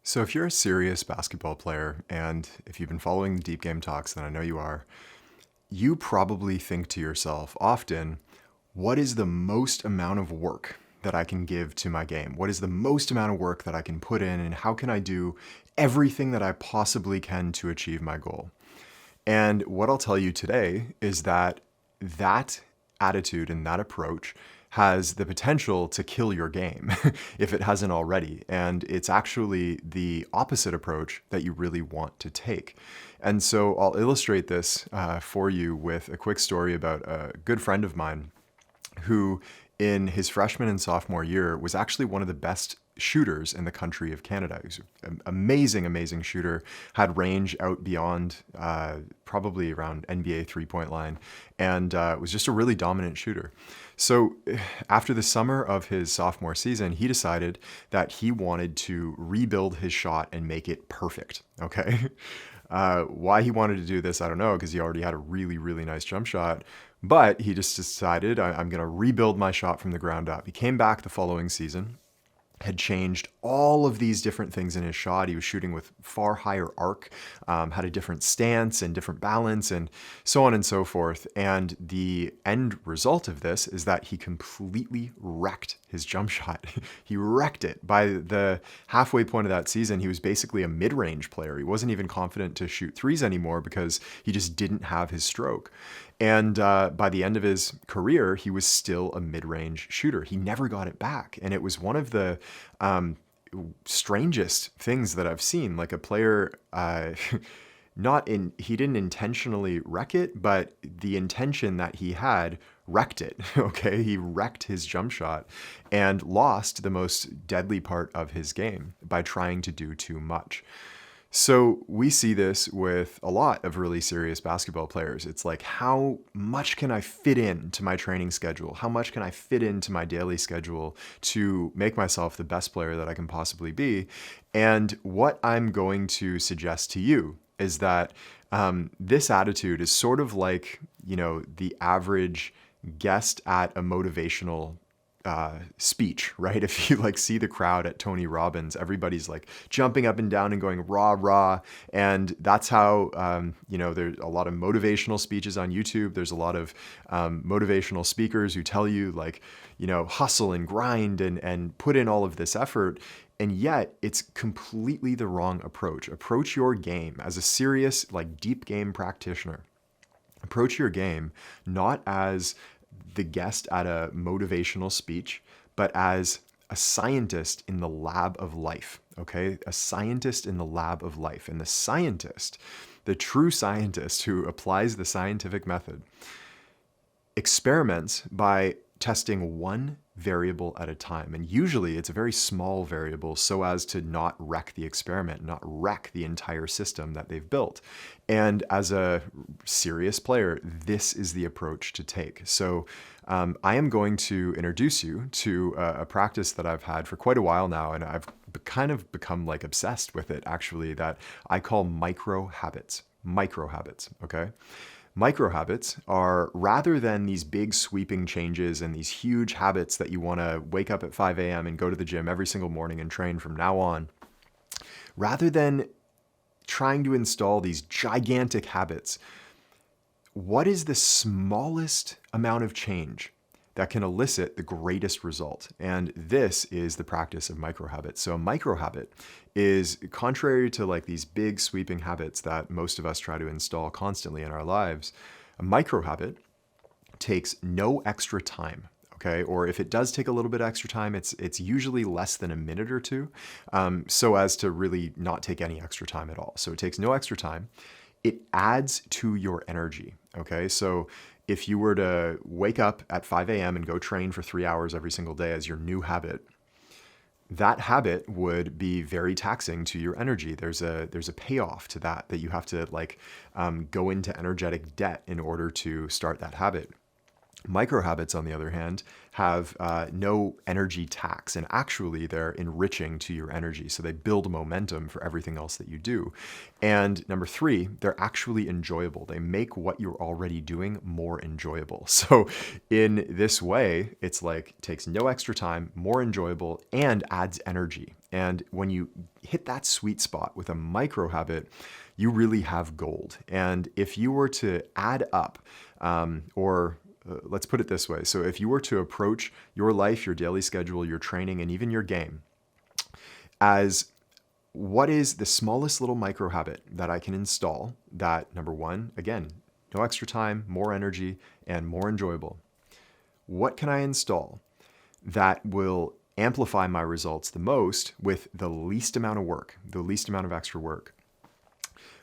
So, if you're a serious basketball player, and if you've been following the Deep Game Talks, then I know you are, you probably think to yourself often, what is the most amount of work that I can give to my game? What is the most amount of work that I can put in, and how can I do everything that I possibly can to achieve my goal? And what I'll tell you today is that that attitude and that approach has the potential to kill your game if it hasn't already. And it's actually the opposite approach that you really want to take. And so I'll illustrate this for you with a quick story about a good friend of mine who, in his freshman and sophomore year, was actually one of the best shooters in the country of Canada. He was an amazing, amazing shooter, had range out beyond probably around NBA three-point line, and was just a really dominant shooter. So after the summer of his sophomore season, he decided that he wanted to rebuild his shot and make it perfect, okay? Why he wanted to do this, I don't know, because he already had a really, really nice jump shot. But he just decided, I'm going to rebuild my shot from the ground up. He came back the following season, had changed all of these different things in his shot. He was shooting with far higher arc, had a different stance and different balance, and so on and so forth. And the end result of this is that he completely wrecked his jump shot. He wrecked it. By the halfway point of that season, he was basically a mid-range player. He wasn't even confident to shoot threes anymore because he just didn't have his stroke. And by the end of his career, he was still a mid-range shooter. He never got it back. And it was one of the strangest things that I've seen. Like a player, he didn't intentionally wreck it, but the intention that he had wrecked it. Okay. He wrecked his jump shot and lost the most deadly part of his game by trying to do too much. So we see this with a lot of really serious basketball players. It's like, how much can I fit into my training schedule? How much can I fit into my daily schedule to make myself the best player that I can possibly be? And what I'm going to suggest to you is that this attitude is sort of like, the average guest at a motivational speech, right? If you see the crowd at Tony Robbins, everybody's jumping up and down and going rah rah, and that's how there's a lot of motivational speeches on YouTube. There's a lot of motivational speakers who tell you hustle and grind and put in all of this effort. And yet it's completely the wrong approach. Approach your game as a serious, deep game practitioner. Approach your game not as the guest at a motivational speech, but as a scientist in the lab of life, okay? A scientist in the lab of life. And the scientist, the true scientist who applies the scientific method, experiments by testing one variable at a time. And usually it's a very small variable so as to not wreck the experiment, not wreck the entire system that they've built. And as a serious player, this is the approach to take. So I am going to introduce you to a practice that I've had for quite a while now, and I've kind of become obsessed with it actually, that I call micro habits. Micro habits, okay? Micro habits are, rather than these big sweeping changes and these huge habits that you want to wake up at 5 a.m. and go to the gym every single morning and train from now on, rather than trying to install these gigantic habits, what is the smallest amount of change that can elicit the greatest result? And this is the practice of micro habits. So a micro habit is contrary to these big sweeping habits that most of us try to install constantly in our lives. A micro habit takes no extra time. Okay, or if it does take a little bit extra time, it's usually less than a minute or two, so as to really not take any extra time at all. So it takes no extra time. It adds to your energy. Okay, so if you were to wake up at 5 a.m. and go train for 3 hours every single day as your new habit, that habit would be very taxing to your energy. There's a payoff to that you have to go into energetic debt in order to start that habit. Micro habits, on the other hand, have no energy tax, and actually they're enriching to your energy. So they build momentum for everything else that you do. And number three, they're actually enjoyable. They make what you're already doing more enjoyable. So in this way, it's like takes no extra time, more enjoyable, and adds energy. And when you hit that sweet spot with a micro habit, you really have gold. And if you were to add up, let's put it this way. So if you were to approach your life, your daily schedule, your training, and even your game as what is the smallest little micro habit that I can install that, number one, again, no extra time, more energy, and more enjoyable. What can I install that will amplify my results the most with the least amount of work, the least amount of extra work?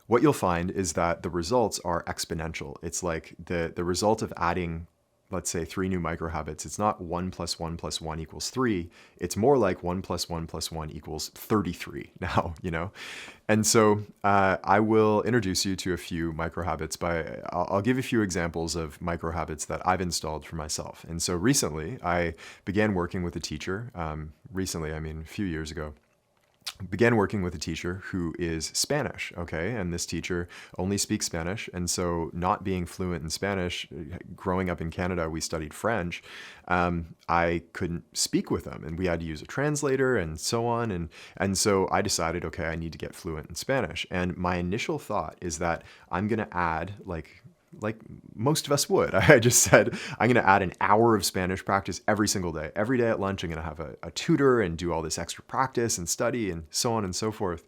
What you'll find is that the results are exponential. It's like the result of adding, let's say, 3 new micro habits. It's not 1 + 1 + 1 = 3. It's more like 1 + 1 + 1 = 33 now, And so I will introduce you to a few micro habits. I'll give a few examples of micro habits that I've installed for myself. And so recently I began working with a teacher. A few years ago. Began working with a teacher who is Spanish, okay? And this teacher only speaks Spanish. And so not being fluent in Spanish, growing up in Canada, we studied French. I couldn't speak with them and we had to use a translator and so on. And so I decided, okay, I need to get fluent in Spanish. And my initial thought is that I'm going to add like most of us would. I just said, I'm going to add an hour of Spanish practice every single day. Every day at lunch, I'm going to have a tutor and do all this extra practice and study and so on and so forth.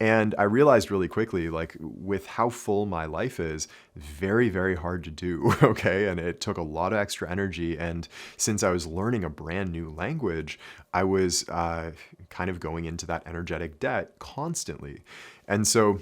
And I realized really quickly, like with how full my life is, very, very hard to do, okay? And it took a lot of extra energy. And since I was learning a brand new language, I was kind of going into that energetic debt constantly. And so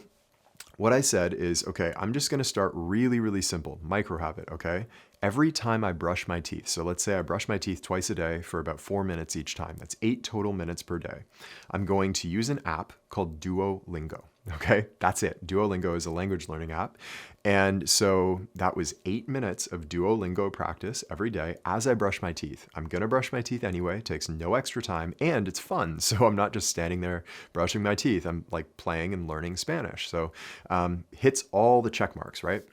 what I said is, okay, I'm just going to start really, really simple, micro habit, okay? Every time I brush my teeth, so let's say I brush my teeth twice a day for about 4 minutes each time. That's 8 total minutes per day. I'm going to use an app called Duolingo, okay? That's it. Duolingo is a language learning app. And so that was 8 minutes of Duolingo practice every day as I brush my teeth. I'm going to brush my teeth anyway. It takes no extra time and it's fun. So I'm not just standing there brushing my teeth. I'm like playing and learning Spanish. So hits all the check marks, right?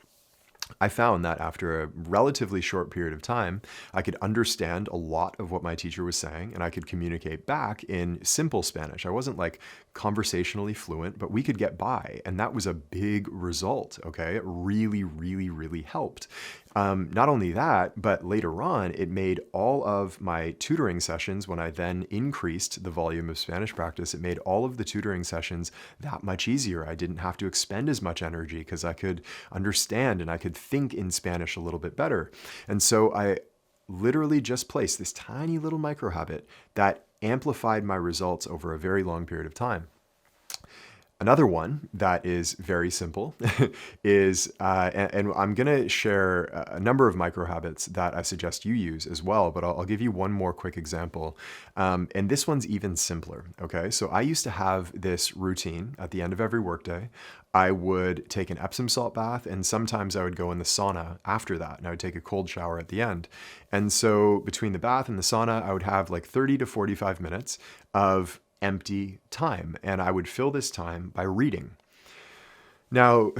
I found that after a relatively short period of time, I could understand a lot of what my teacher was saying and I could communicate back in simple Spanish. I wasn't like conversationally fluent, but we could get by. And that was a big result, okay? It really, really, really helped. Not only that, but later on, it made all of my tutoring sessions, when I then increased the volume of Spanish practice, it made all of the tutoring sessions that much easier. I didn't have to expend as much energy because I could understand and I could think in Spanish a little bit better. And so I literally just placed this tiny little micro habit that amplified my results over a very long period of time. Another one that is very simple is, and I'm going to share a number of micro habits that I suggest you use as well, but I'll give you one more quick example. And this one's even simpler, okay? So I used to have this routine at the end of every workday. I would take an Epsom salt bath and sometimes I would go in the sauna after that and I would take a cold shower at the end. And so between the bath and the sauna, I would have like 30 to 45 minutes of empty time. And I would fill this time by reading. Now,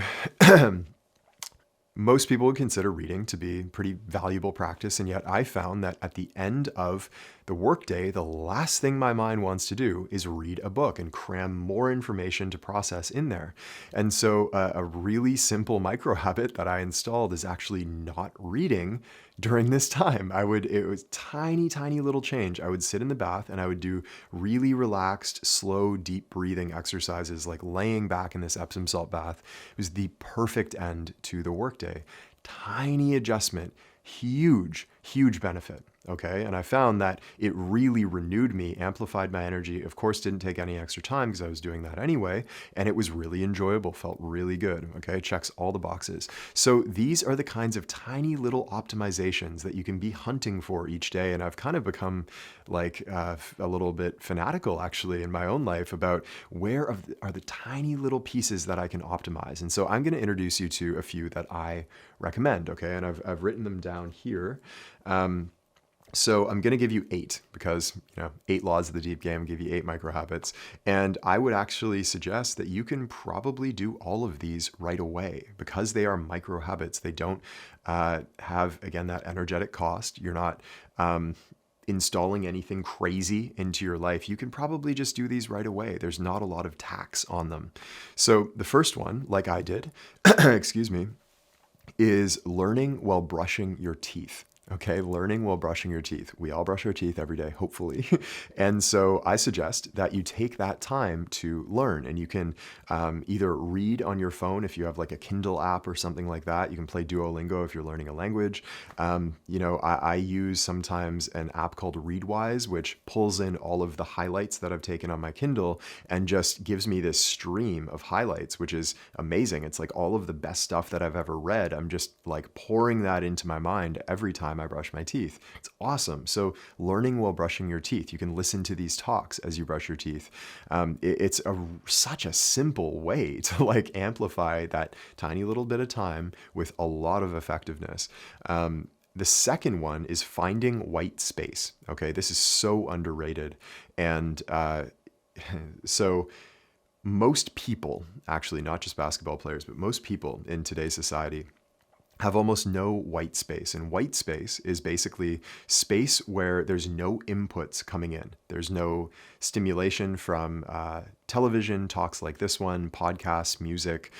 most people would consider reading to be pretty valuable practice. And yet I found that at the end of the workday, the last thing my mind wants to do is read a book and cram more information to process in there. And so a really simple micro habit that I installed is actually not reading during this time. It was tiny, tiny little change. I would sit in the bath and I would do really relaxed, slow, deep breathing exercises, like laying back in this Epsom salt bath. It was the perfect end to the workday. Tiny adjustment, huge, huge benefit. Okay. And I found that it really renewed me, amplified my energy. Of course, didn't take any extra time because I was doing that anyway. And it was really enjoyable, felt really good. Okay. Checks all the boxes. So these are the kinds of tiny little optimizations that you can be hunting for each day. And I've kind of become like a little bit fanatical actually in my own life about where are the tiny little pieces that I can optimize. And so I'm going to introduce you to a few that I recommend. Okay. And I've written them down here. So I'm going to give you 8 because, 8 laws of the deep game, give you 8 micro habits. And I would actually suggest that you can probably do all of these right away because they are micro habits. They don't have, again, that energetic cost. You're not installing anything crazy into your life. You can probably just do these right away. There's not a lot of tax on them. So the first one, like I did, excuse me, is learning while brushing your teeth. Okay, learning while brushing your teeth. We all brush our teeth every day, hopefully. And so I suggest that you take that time to learn, and you can either read on your phone if you have like a Kindle app or something like that. You can play Duolingo if you're learning a language. I use sometimes an app called Readwise, which pulls in all of the highlights that I've taken on my Kindle and just gives me this stream of highlights, which is amazing. It's like all of the best stuff that I've ever read. I'm just like pouring that into my mind every time I brush my teeth. It's awesome. So learning while brushing your teeth, you can listen to these talks as you brush your teeth. It's such a simple way to like amplify that tiny little bit of time with a lot of effectiveness. The second one is finding white space. Okay, this is so underrated. And so most people, actually not just basketball players, but most people in today's society have almost no white space. And white space is basically space where there's no inputs coming in. There's no stimulation from television, talks like this one, podcasts, music,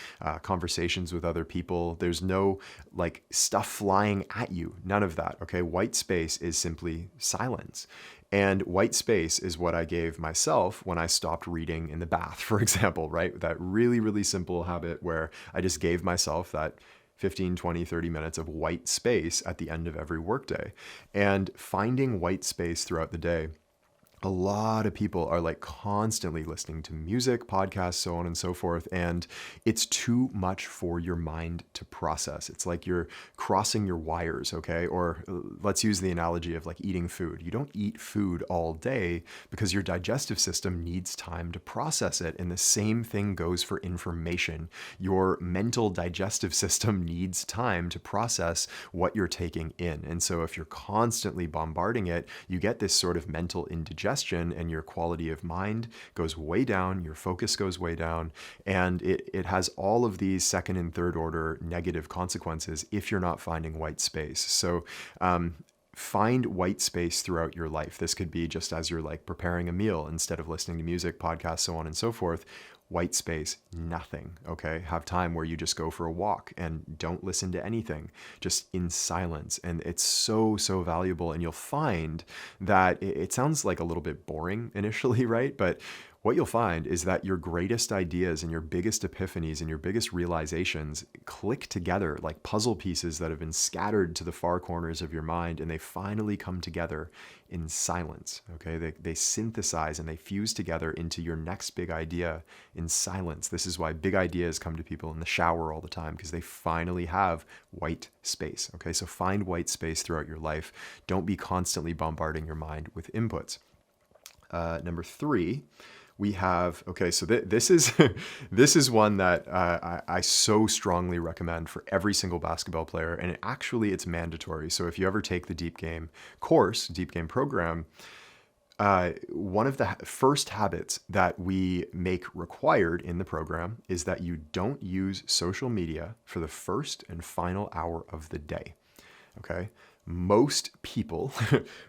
conversations with other people. There's no like stuff flying at you. None of that. Okay. White space is simply silence. And white space is what I gave myself when I stopped reading in the bath, for example, right? That really, really simple habit where I just gave myself that 15, 20, 30 minutes of white space at the end of every workday. And finding white space throughout the day, a lot of people are like constantly listening to music, podcasts, so on and so forth. And it's too much for your mind to process. It's like you're crossing your wires, okay? Or let's use the analogy of like eating food. You don't eat food all day because your digestive system needs time to process it. And the same thing goes for information. Your mental digestive system needs time to process what you're taking in. And so if you're constantly bombarding it, you get this sort of mental indigestion, and your quality of mind goes way down, your focus goes way down, and it has all of these second and third order negative consequences if you're not finding white space. So find white space throughout your life. This could be just as you're like preparing a meal instead of listening to music, podcasts, so on and so forth. White space, nothing, okay? Have time where you just go for a walk and don't listen to anything, just in silence. And it's so, so valuable. And you'll find that it sounds like a little bit boring initially, right? But what you'll find is that your greatest ideas and your biggest epiphanies and your biggest realizations click together like puzzle pieces that have been scattered to the far corners of your mind, and they finally come together in silence, okay? They synthesize and they fuse together into your next big idea in silence. This is why big ideas come to people in the shower all the time, because they finally have white space, okay? So find white space throughout your life. Don't be constantly bombarding your mind with inputs. Number 3, we have, okay, so this is this is one that I so strongly recommend for every single basketball player, and it's mandatory. So if you ever take the Deep Game course, Deep Game program, one of the first habits that we make required in the program is that you don't use social media for the first and final hour of the day, okay? Most people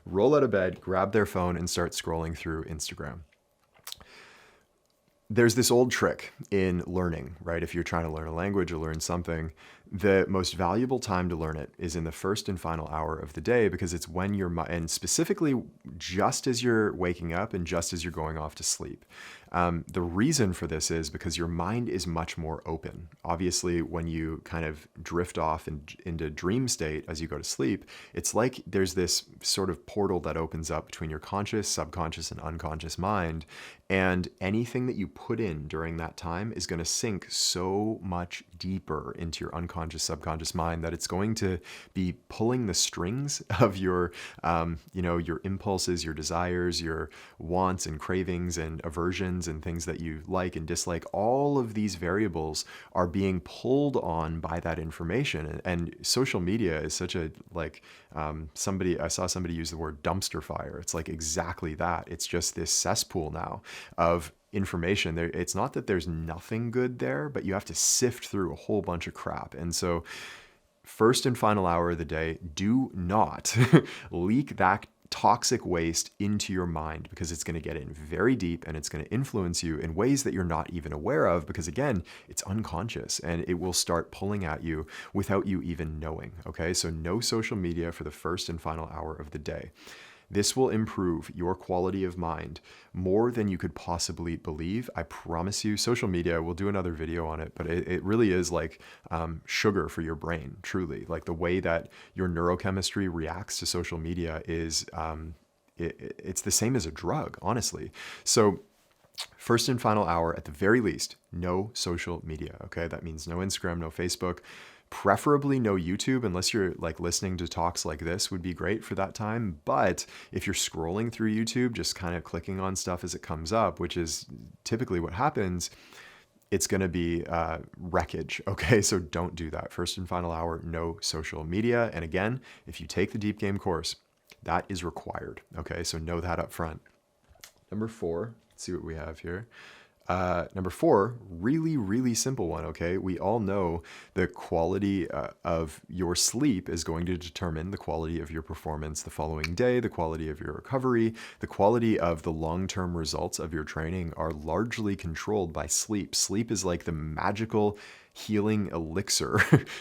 roll out of bed, grab their phone, and start scrolling through Instagram. There's this old trick in learning, right? If you're trying to learn a language or learn something, The most valuable time to learn it is in the first and final hour of the day, because it's when you're, and specifically just as you're waking up and just as you're going off to sleep. The reason for this is because your mind is much more open. Obviously, when you kind of drift off into dream state as you go to sleep, it's like there's this sort of portal that opens up between your conscious, subconscious, and unconscious mind. And anything that you put in during that time is going to sink so much deeper into your unconscious, subconscious mind that it's going to be pulling the strings of your, your impulses, your desires, your wants and cravings and aversions and things that you like and dislike. All of these variables are being pulled on by that information. And social media is such a, I saw somebody use the word dumpster fire. It's like exactly that. It's just this cesspool now of information. It's not that there's nothing good there, but you have to sift through a whole bunch of crap. And so first and final hour of the day, do not leak that toxic waste into your mind, because it's going to get in very deep and it's going to influence you in ways that you're not even aware of, because again, it's unconscious and it will start pulling at you without you even knowing. Okay, so no social media for the first and final hour of the day. This will improve your quality of mind more than you could possibly believe. I promise you. Social media, we'll do another video on it, but it really is like sugar for your brain, truly. Like the way that your neurochemistry reacts to social media is, it's the same as a drug, honestly. So first and final hour, at the very least, no social media, okay? That means no Instagram, no Facebook, preferably no YouTube, unless you're like listening to talks like this would be great for that time. But if you're scrolling through YouTube, just kind of clicking on stuff as it comes up, which is typically what happens, it's going to be wreckage. Okay, so don't do that. First and final hour, no social media. And again, if you take the Deep Game course, that is required. Okay, so know that up front. Number 4, let's see what we have here. Number 4, really, really simple one, okay? We all know the quality of your sleep is going to determine the quality of your performance the following day, the quality of your recovery, the quality of the long-term results of your training are largely controlled by sleep. Sleep is like the magical healing elixir,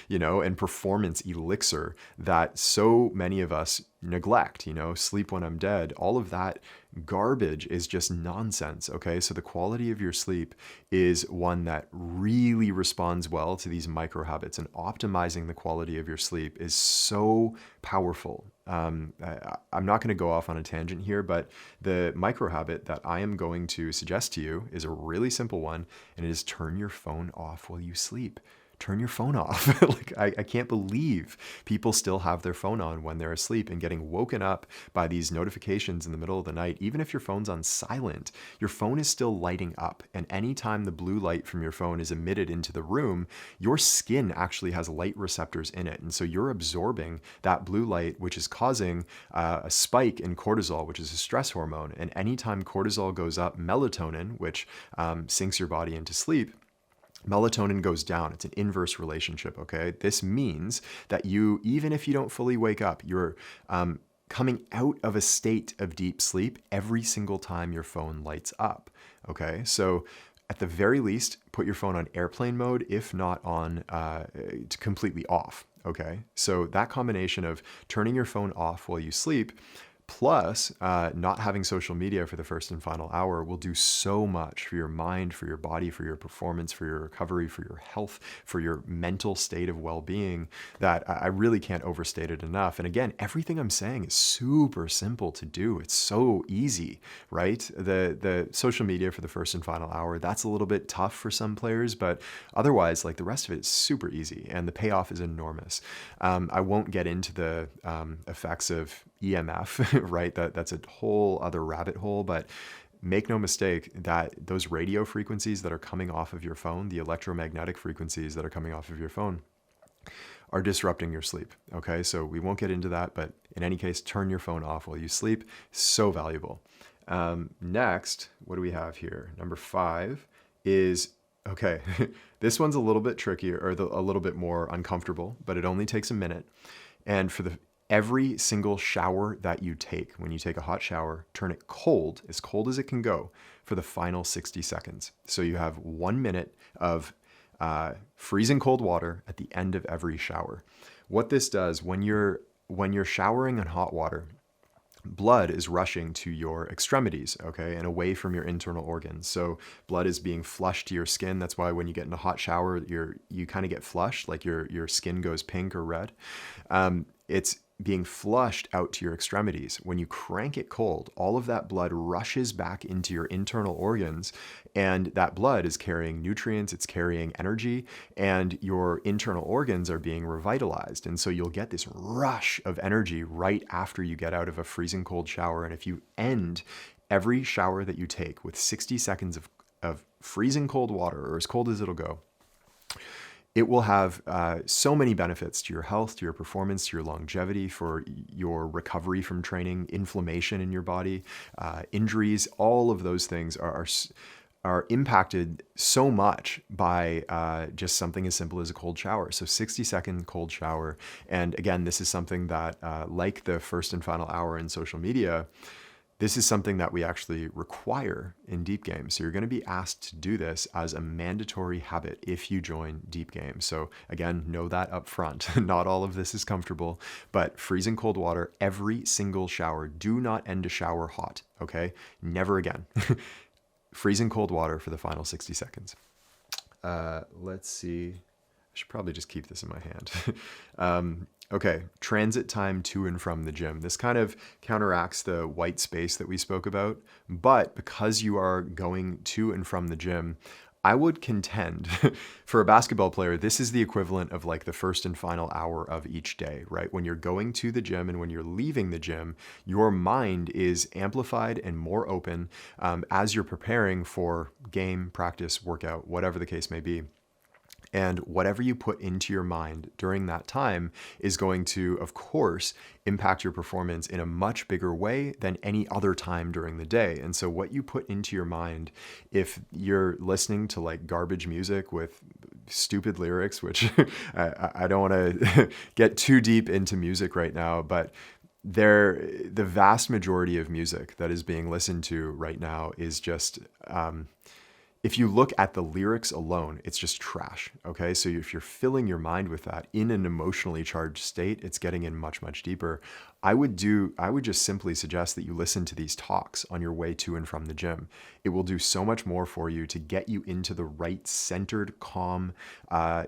and performance elixir that so many of us neglect, sleep when I'm dead. All of that garbage is just nonsense, okay? So the quality of your sleep is one that really responds well to these micro habits, and optimizing the quality of your sleep is so powerful. I'm not going to go off on a tangent here, but the micro habit that I am going to suggest to you is a really simple one, and it is turn your phone off while you sleep. Turn your phone off. I can't believe people still have their phone on when they're asleep and getting woken up by these notifications in the middle of the night. Even if your phone's on silent, your phone is still lighting up. And anytime the blue light from your phone is emitted into the room, your skin actually has light receptors in it. And so you're absorbing that blue light, which is causing a spike in cortisol, which is a stress hormone. And anytime cortisol goes up, melatonin, which sinks your body into sleep, melatonin goes down. It's an inverse relationship, okay? This means that you, even if you don't fully wake up, you're coming out of a state of deep sleep every single time your phone lights up, okay? So at the very least, put your phone on airplane mode, if not on completely off, okay? So that combination of turning your phone off while you sleep plus not having social media for the first and final hour will do so much for your mind, for your body, for your performance, for your recovery, for your health, for your mental state of well-being, that I really can't overstate it enough. And again, everything I'm saying is super simple to do. It's so easy, right? The social media for the first and final hour, that's a little bit tough for some players, but otherwise, like the rest of it is super easy and the payoff is enormous. I won't get into the effects of EMF, right? That's a whole other rabbit hole, but make no mistake that those radio frequencies that are coming off of your phone, the electromagnetic frequencies that are coming off of your phone, are disrupting your sleep. Okay, so we won't get into that, but in any case, turn your phone off while you sleep. So valuable. Next, what do we have here? Number 5 is, okay, this one's a little bit trickier, or a little bit more uncomfortable, but it only takes a minute. And for every single shower that you take, when you take a hot shower, turn it cold as it can go for the final 60 seconds. So you have 1 minute of freezing cold water at the end of every shower. What this does when you're showering in hot water, blood is rushing to your extremities, okay, and away from your internal organs. So blood is being flushed to your skin. That's why when you get in a hot shower, you kind of get flushed, like your skin goes pink or red. It's being flushed out to your extremities. When you crank it cold, all of that blood rushes back into your internal organs, and that blood is carrying nutrients, it's carrying energy, and your internal organs are being revitalized. And so you'll get this rush of energy right after you get out of a freezing cold shower. And if you end every shower that you take with 60 seconds of freezing cold water, or as cold as it'll go, it will have so many benefits to your health, to your performance, to your longevity, for your recovery from training, inflammation in your body, injuries. All of those things are impacted so much by just something as simple as a cold shower. So 60-second cold shower. And again, this is something that, like the first and final hour in social media, this is something that we actually require in Deep Game. So you're going to be asked to do this as a mandatory habit if you join Deep Game. So again, know that up front. Not all of this is comfortable, but freezing cold water every single shower. Do not end a shower hot, okay? Never again. Freezing cold water for the final 60 seconds. Let's see. I should probably just keep this in my hand. Okay, transit time to and from the gym. This kind of counteracts the white space that we spoke about, but because you are going to and from the gym, I would contend for a basketball player, this is the equivalent of like the first and final hour of each day, right? When you're going to the gym and when you're leaving the gym, your mind is amplified and more open as you're preparing for game, practice, workout, whatever the case may be. And whatever you put into your mind during that time is going to, of course, impact your performance in a much bigger way than any other time during the day. And so what you put into your mind, if you're listening to like garbage music with stupid lyrics, which I don't want to get too deep into music right now, but the vast majority of music that is being listened to right now is just... if you look at the lyrics alone, it's just trash, okay? So if you're filling your mind with that in an emotionally charged state, it's getting in much, much deeper. I would just simply suggest that you listen to these talks on your way to and from the gym. It will do so much more for you to get you into the right centered, calm,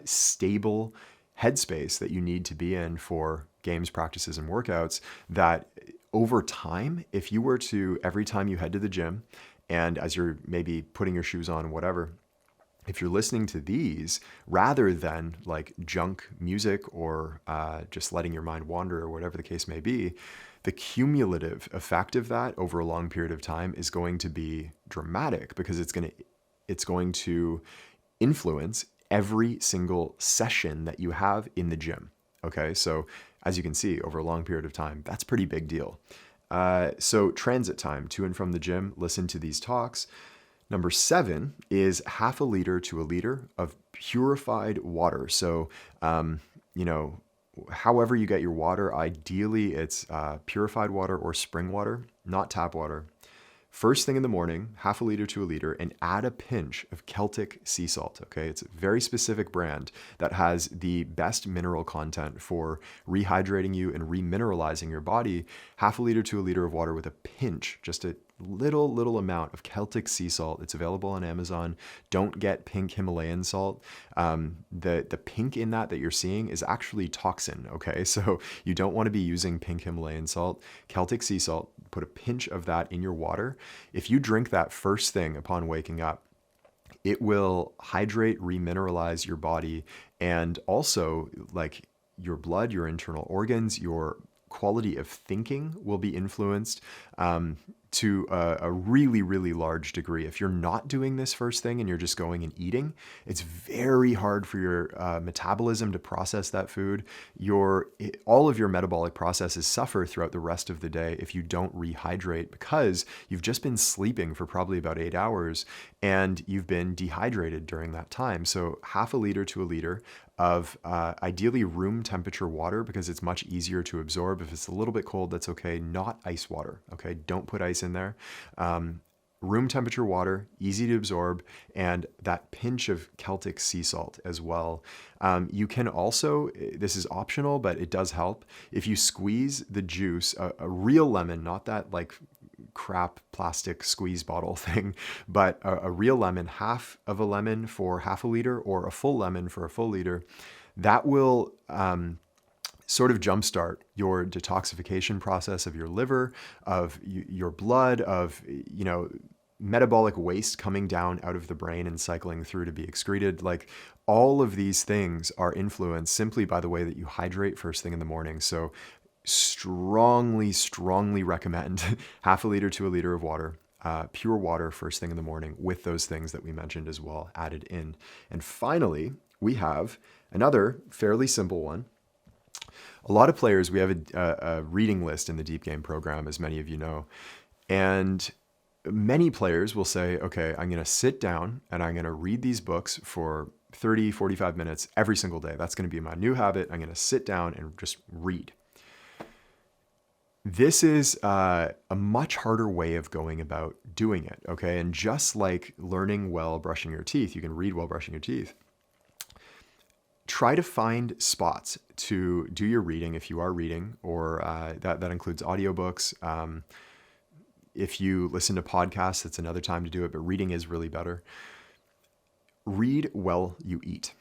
stable headspace that you need to be in for games, practices, and workouts, that over time, if you were to, every time you head to the gym, and as you're maybe putting your shoes on, whatever, if you're listening to these rather than like junk music or just letting your mind wander or whatever the case may be, the cumulative effect of that over a long period of time is going to be dramatic, because it's going to influence every single session that you have in the gym. Okay, so as you can see, over a long period of time, that's a pretty big deal. So transit time to and from the gym, listen to these talks. Number 7 is half a liter to a liter of purified water. So, however you get your water, ideally it's purified water or spring water, not tap water. First thing in the morning, half a liter to a liter, and add a pinch of Celtic sea salt, okay? It's a very specific brand that has the best mineral content for rehydrating you and remineralizing your body. Half a liter to a liter of water with a pinch, just a little amount of Celtic sea salt. It's available on Amazon. Don't get pink Himalayan salt. The pink in that you're seeing is actually toxin, okay? So you don't want to be using pink Himalayan salt. Celtic sea salt, put a pinch of that in your water. If you drink that first thing upon waking up, it will hydrate, remineralize your body, and also like your blood, your internal organs, your quality of thinking will be influenced to a really, really large degree. If you're not doing this first thing and you're just going and eating, it's very hard for your metabolism to process that food. All of your metabolic processes suffer throughout the rest of the day if you don't rehydrate, because you've just been sleeping for probably about 8 hours and you've been dehydrated during that time. So half a liter to a liter of ideally room temperature water, because it's much easier to absorb. If it's a little bit cold, that's okay. Not ice water, okay? Don't put ice in there. room temperature water, easy to absorb, and that pinch of Celtic sea salt as well. You can also, this is optional, but it does help. If you squeeze the juice, a real lemon, not that like crap plastic squeeze bottle thing, but a real lemon, half of a lemon for half a liter or a full lemon for a full liter, that will sort of jumpstart your detoxification process of your liver, of your blood, of, metabolic waste coming down out of the brain and cycling through to be excreted. Like all of these things are influenced simply by the way that you hydrate first thing in the morning. So strongly, strongly recommend half a liter to a liter of water, pure water first thing in the morning with those things that we mentioned as well added in. And finally, we have another fairly simple one. A lot of players, we have a reading list in the Deep Game program, as many of you know. And many players will say, okay, I'm going to sit down and I'm going to read these books for 30, 45 minutes every single day. That's going to be my new habit. I'm going to sit down and just read. This is a much harder way of going about doing it, okay? And just like learning while brushing your teeth, you can read while brushing your teeth. Try to find spots to do your reading if you are reading, or that includes audiobooks. If you listen to podcasts, it's another time to do it, but reading is really better. Read while you eat,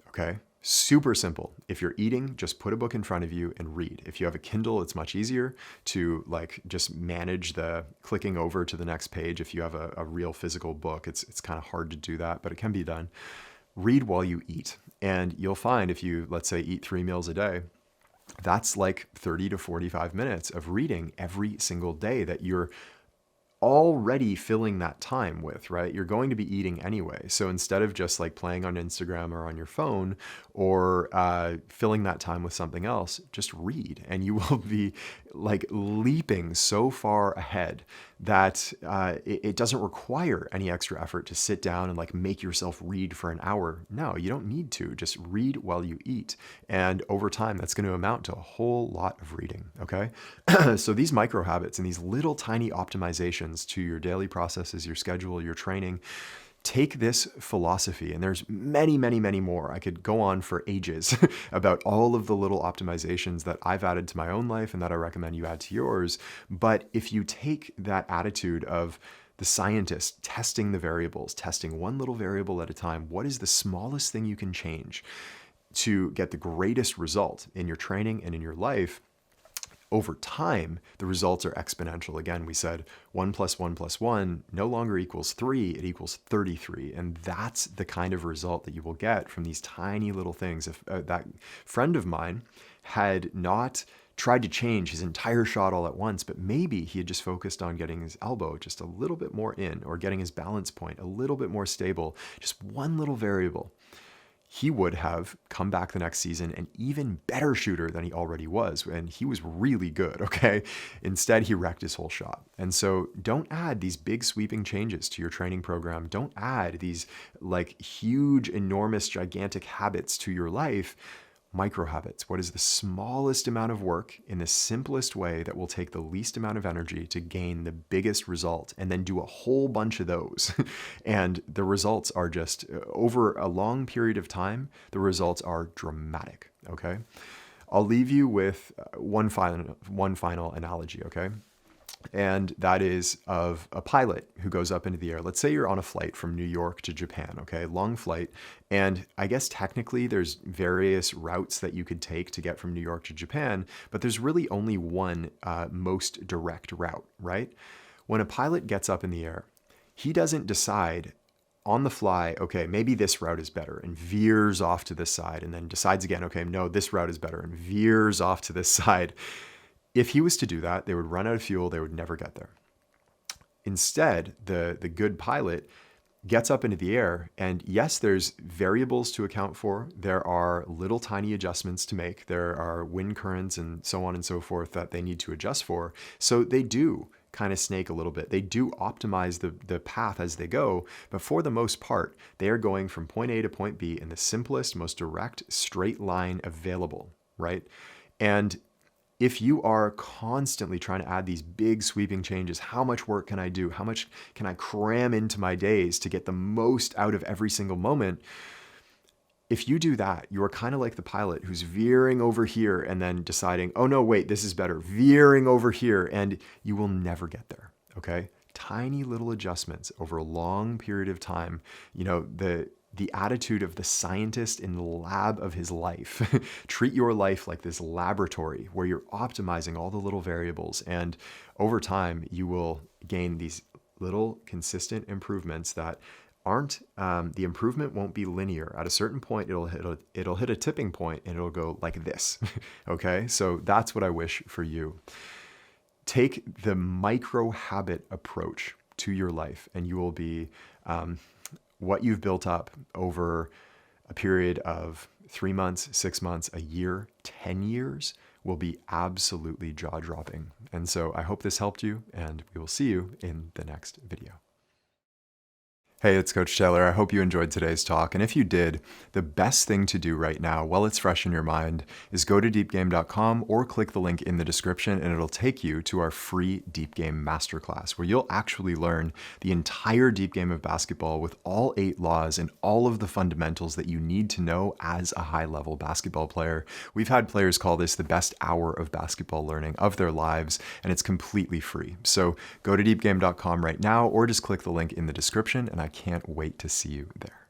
okay? Super simple. If you're eating, just put a book in front of you and read. If you have a Kindle, it's much easier to like just manage the clicking over to the next page. If you have a real physical book, it's kind of hard to do that, but it can be done. Read while you eat. And you'll find if you, let's say, eat 3 meals a day, that's like 30 to 45 minutes of reading every single day that you're already filling that time with, right? You're going to be eating anyway. So instead of just like playing on Instagram or on your phone or filling that time with something else, just read and you will be like leaping so far ahead that it doesn't require any extra effort to sit down and like make yourself read for an hour. No, you don't need to. Just read while you eat. And over time, that's going to amount to a whole lot of reading, okay? So these micro habits and these little tiny optimizations to your daily processes, your schedule, your training, take this philosophy, and there's many, many, many more. I could go on for ages about all of the little optimizations that I've added to my own life and that I recommend you add to yours. But if you take that attitude of the scientist testing the variables, testing one little variable at a time, what is the smallest thing you can change to get the greatest result in your training and in your life? Over time, the results are exponential. Again, we said 1 + 1 + 1 no longer equals 3, it equals 33. And that's the kind of result that you will get from these tiny little things. If that friend of mine had not tried to change his entire shot all at once, but maybe he had just focused on getting his elbow just a little bit more in or getting his balance point a little bit more stable, just one little variable, he would have come back the next season an even better shooter than he already was. And he was really good, okay? Instead, he wrecked his whole shot. And so don't add these big sweeping changes to your training program. Don't add these like huge, enormous, gigantic habits to your life. Micro habits. What is the smallest amount of work in the simplest way that will take the least amount of energy to gain the biggest result, and then do a whole bunch of those. And the results are just over a long period of time, the results are dramatic. Okay. I'll leave you with one final analogy. Okay. And that is of a pilot who goes up into the air. Let's say you're on a flight from New York to Japan, okay? Long flight. And I guess technically there's various routes that you could take to get from New York to Japan, but there's really only one most direct route, right? When a pilot gets up in the air, he doesn't decide on the fly, okay, maybe this route is better, and veers off to this side, and then decides again, okay, no, this route is better, and veers off to this side. If he was to do that, they would run out of fuel. They would never get there. Instead, the good pilot gets up into the air, and yes, there's variables to account for. There are little tiny adjustments to make. There are wind currents and so on and so forth that they need to adjust for. So they do kind of snake a little bit. They do optimize the path as they go, but for the most part, they are going from point A to point B in the simplest, most direct, straight line available, right? And If you are constantly trying to add these big sweeping changes, how much work can I do? How much can I cram into my days to get the most out of every single moment? If you do that, you are kind of like the pilot who's veering over here and then deciding, oh no, wait, this is better, veering over here, and you will never get there, okay? Tiny little adjustments over a long period of time. The attitude of the scientist in the lab of his life. Treat your life like this laboratory where you're optimizing all the little variables, and over time you will gain these little consistent improvements that aren't the improvement won't be linear. At a certain point it'll hit a tipping point and it'll go like this. Okay, so that's what I wish for you. Take the micro habit approach to your life, and you will be what you've built up over a period of 3 months, 6 months, a year, 10 years will be absolutely jaw-dropping. And so I hope this helped you, and we will see you in the next video. Hey, it's Coach Taylor. I hope you enjoyed today's talk. And if you did, the best thing to do right now, while it's fresh in your mind, is go to deepgame.com or click the link in the description, and it'll take you to our free Deep Game Masterclass, where you'll actually learn the entire deep game of basketball with all 8 laws and all of the fundamentals that you need to know as a high-level basketball player. We've had players call this the best hour of basketball learning of their lives, and it's completely free. So go to deepgame.com right now, or just click the link in the description, and I can't wait to see you there.